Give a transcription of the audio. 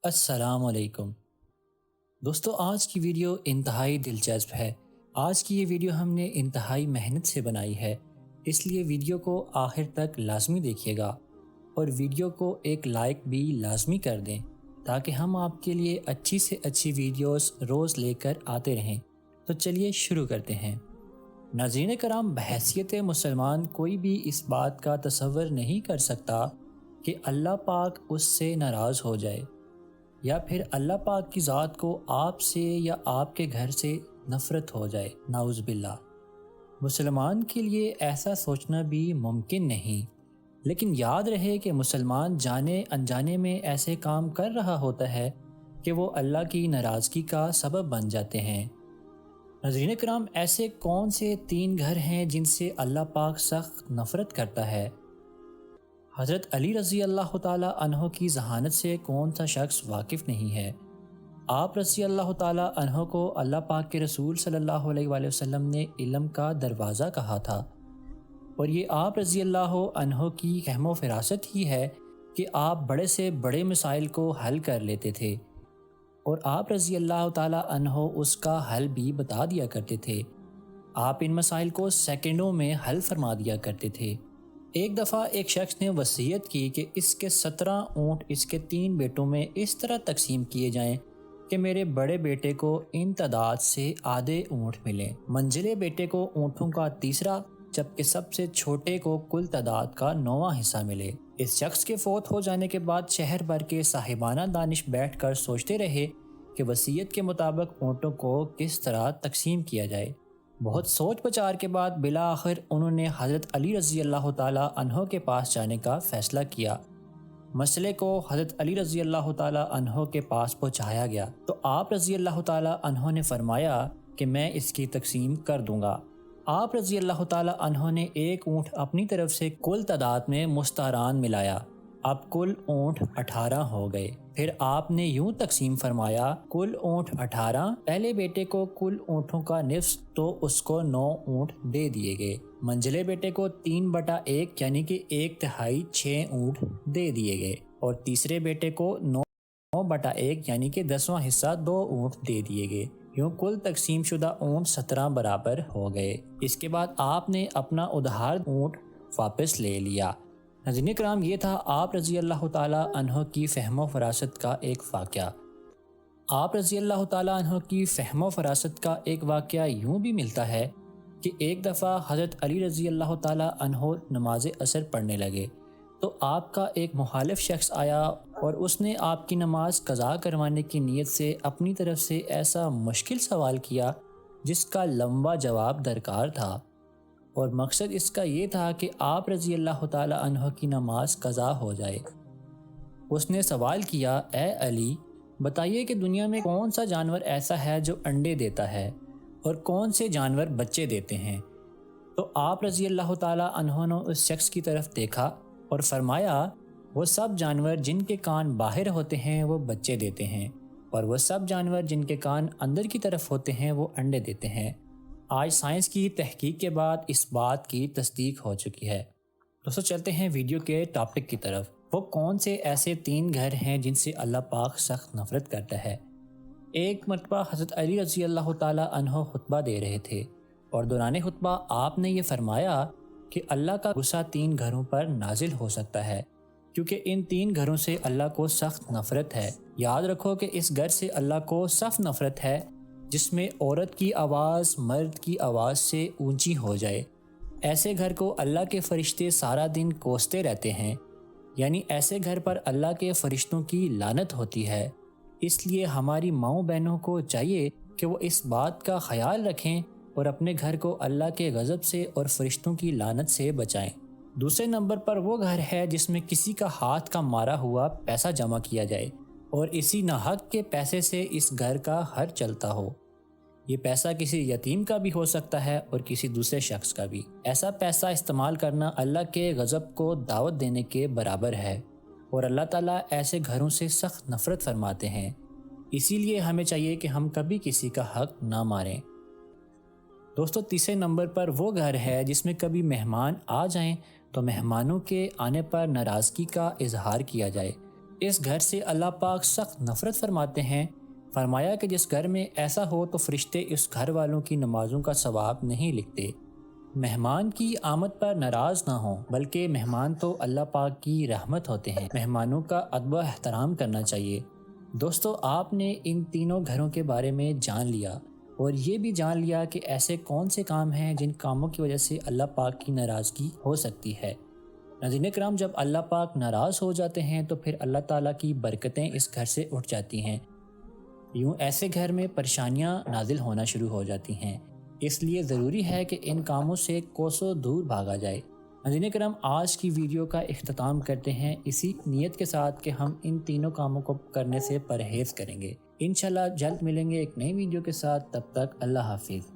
السلام علیکم دوستو، آج کی ویڈیو انتہائی دلچسپ ہے۔ آج کی یہ ویڈیو ہم نے انتہائی محنت سے بنائی ہے، اس لیے ویڈیو کو آخر تک لازمی دیکھیے گا اور ویڈیو کو ایک لائک بھی لازمی کر دیں تاکہ ہم آپ کے لیے اچھی سے اچھی ویڈیوز روز لے کر آتے رہیں۔ تو چلیے شروع کرتے ہیں۔ ناظرین کرام، بحیثیت مسلمان کوئی بھی اس بات کا تصور نہیں کر سکتا کہ اللہ پاک اس سے ناراض ہو جائے، یا پھر اللہ پاک کی ذات کو آپ سے یا آپ کے گھر سے نفرت ہو جائے، نعوذ باللہ۔ مسلمان کے لیے ایسا سوچنا بھی ممکن نہیں، لیکن یاد رہے کہ مسلمان جانے انجانے میں ایسے کام کر رہا ہوتا ہے کہ وہ اللہ کی ناراضگی کا سبب بن جاتے ہیں۔ ناظرین کرام، ایسے کون سے 3 گھر ہیں جن سے اللہ پاک سخت نفرت کرتا ہے؟ حضرت علی رضی اللہ تعالیٰ عنہ کی ذہانت سے کون سا شخص واقف نہیں ہے؟ آپ رضی اللہ تعالیٰ عنہ کو اللہ پاک کے رسول صلی اللہ علیہ وآلہ وسلم نے علم کا دروازہ کہا تھا، اور یہ آپ رضی اللہ عنہ کی فہم و فراست ہی ہے کہ آپ بڑے سے بڑے مسائل کو حل کر لیتے تھے، اور آپ رضی اللہ تعالیٰ عنہ اس کا حل بھی بتا دیا کرتے تھے۔ آپ ان مسائل کو سیکنڈوں میں حل فرما دیا کرتے تھے۔ ایک دفعہ ایک شخص نے وصیت کی کہ اس کے 17 اونٹ اس کے 3 بیٹوں میں اس طرح تقسیم کیے جائیں کہ میرے بڑے بیٹے کو ان تعداد سے آدھے اونٹ ملیں، منجلے بیٹے کو اونٹوں کا تیسرا، جبکہ سب سے چھوٹے کو کل تعداد کا 9واں حصہ ملے۔ اس شخص کے فوت ہو جانے کے بعد شہر بھر کے صاحبانہ دانش بیٹھ کر سوچتے رہے کہ وصیت کے مطابق اونٹوں کو کس طرح تقسیم کیا جائے۔ بہت سوچ بچار کے بعد بالآخر انہوں نے حضرت علی رضی اللہ تعالیٰ عنہ کے پاس جانے کا فیصلہ کیا۔ مسئلے کو حضرت علی رضی اللہ تعالیٰ عنہ کے پاس پہنچایا گیا تو آپ رضی اللہ تعالیٰ عنہ نے فرمایا کہ میں اس کی تقسیم کر دوں گا۔ آپ رضی اللہ تعالیٰ عنہ نے ایک اونٹ اپنی طرف سے کل تعداد میں مستعاران ملایا، اب کل اونٹ 18 ہو گئے۔ پھر آپ نے یوں تقسیم فرمایا، کل اونٹ 18، پہلے بیٹے کو کل اونٹوں کا نصف تو اس کو 9 اونٹ دے دیے گئے، منجلے بیٹے کو 3/1 یعنی کہ 1/3 6 اونٹ دے دیے گئے، اور تیسرے بیٹے کو 9/1 یعنی کہ 10واں حصہ 2 اونٹ دے دیے گئے۔ یوں کل تقسیم شدہ اونٹ 17 برابر ہو گئے۔ اس کے بعد آپ نے اپنا ادھار اونٹ واپس لے لیا۔ ناظرین کرام، یہ تھا آپ رضی اللہ تعالیٰ عنہ کی فہم و فراست کا ایک واقعہ۔ آپ رضی اللہ تعالیٰ عنہ کی فہم و فراست کا ایک واقعہ یوں بھی ملتا ہے کہ ایک دفعہ حضرت علی رضی اللہ تعالیٰ عنہ نماز عصر پڑھنے لگے تو آپ کا ایک مخالف شخص آیا اور اس نے آپ کی نماز قضا کروانے کی نیت سے اپنی طرف سے ایسا مشکل سوال کیا جس کا لمبا جواب درکار تھا، اور مقصد اس کا یہ تھا کہ آپ رضی اللہ تعالیٰ عنہ کی نماز قضا ہو جائے۔ اس نے سوال کیا، اے علی، بتائیے کہ دنیا میں کون سا جانور ایسا ہے جو انڈے دیتا ہے اور کون سے جانور بچے دیتے ہیں؟ تو آپ رضی اللہ تعالیٰ عنہ نے اس شخص کی طرف دیکھا اور فرمایا، وہ سب جانور جن کے کان باہر ہوتے ہیں وہ بچے دیتے ہیں، اور وہ سب جانور جن کے کان اندر کی طرف ہوتے ہیں وہ انڈے دیتے ہیں۔ آج سائنس کی تحقیق کے بعد اس بات کی تصدیق ہو چکی ہے۔ دوستو، چلتے ہیں ویڈیو کے ٹاپک کی طرف۔ وہ کون سے ایسے 3 گھر ہیں جن سے اللہ پاک سخت نفرت کرتا ہے؟ ایک مرتبہ حضرت علی رضی اللہ تعالیٰ عنہ خطبہ دے رہے تھے، اور دوران خطبہ آپ نے یہ فرمایا کہ اللہ کا غصہ 3 گھروں پر نازل ہو سکتا ہے، کیونکہ ان 3 گھروں سے اللہ کو سخت نفرت ہے۔ یاد رکھو کہ اس گھر سے اللہ کو سخت نفرت ہے جس میں عورت کی آواز مرد کی آواز سے اونچی ہو جائے۔ ایسے گھر کو اللہ کے فرشتے سارا دن کوستے رہتے ہیں، یعنی ایسے گھر پر اللہ کے فرشتوں کی لعنت ہوتی ہے۔ اس لیے ہماری ماؤں بہنوں کو چاہیے کہ وہ اس بات کا خیال رکھیں اور اپنے گھر کو اللہ کے غضب سے اور فرشتوں کی لعنت سے بچائیں۔ دوسرے نمبر پر وہ گھر ہے جس میں کسی کا ہاتھ کا مارا ہوا پیسہ جمع کیا جائے اور اسی ناحق کے پیسے سے اس گھر کا خرچ چلتا ہو۔ یہ پیسہ کسی یتیم کا بھی ہو سکتا ہے اور کسی دوسرے شخص کا بھی۔ ایسا پیسہ استعمال کرنا اللہ کے غضب کو دعوت دینے کے برابر ہے، اور اللہ تعالیٰ ایسے گھروں سے سخت نفرت فرماتے ہیں۔ اسی لیے ہمیں چاہیے کہ ہم کبھی کسی کا حق نہ ماریں۔ دوستو، تیسرے نمبر پر وہ گھر ہے جس میں کبھی مہمان آ جائیں تو مہمانوں کے آنے پر ناراضگی کا اظہار کیا جائے، اس گھر سے اللہ پاک سخت نفرت فرماتے ہیں۔ فرمایا کہ جس گھر میں ایسا ہو تو فرشتے اس گھر والوں کی نمازوں کا ثواب نہیں لکھتے۔ مہمان کی آمد پر ناراض نہ ہوں، بلکہ مہمان تو اللہ پاک کی رحمت ہوتے ہیں۔ مہمانوں کا ادب و احترام کرنا چاہیے۔ دوستو، آپ نے ان تینوں گھروں کے بارے میں جان لیا، اور یہ بھی جان لیا کہ ایسے کون سے کام ہیں جن کاموں کی وجہ سے اللہ پاک کی ناراضگی ہو سکتی ہے۔ ناظرین کرام، جب اللہ پاک ناراض ہو جاتے ہیں تو پھر اللہ تعالیٰ کی برکتیں اس گھر سے اٹھ جاتی ہیں۔ یوں ایسے گھر میں پریشانیاں نازل ہونا شروع ہو جاتی ہیں۔ اس لیے ضروری ہے کہ ان کاموں سے کوسوں دور بھاگا جائے۔ ناظرین کرام، آج کی ویڈیو کا اختتام کرتے ہیں اسی نیت کے ساتھ کہ ہم ان تینوں کاموں کو کرنے سے پرہیز کریں گے۔ انشاءاللہ جلد ملیں گے ایک نئی ویڈیو کے ساتھ، تب تک اللہ حافظ۔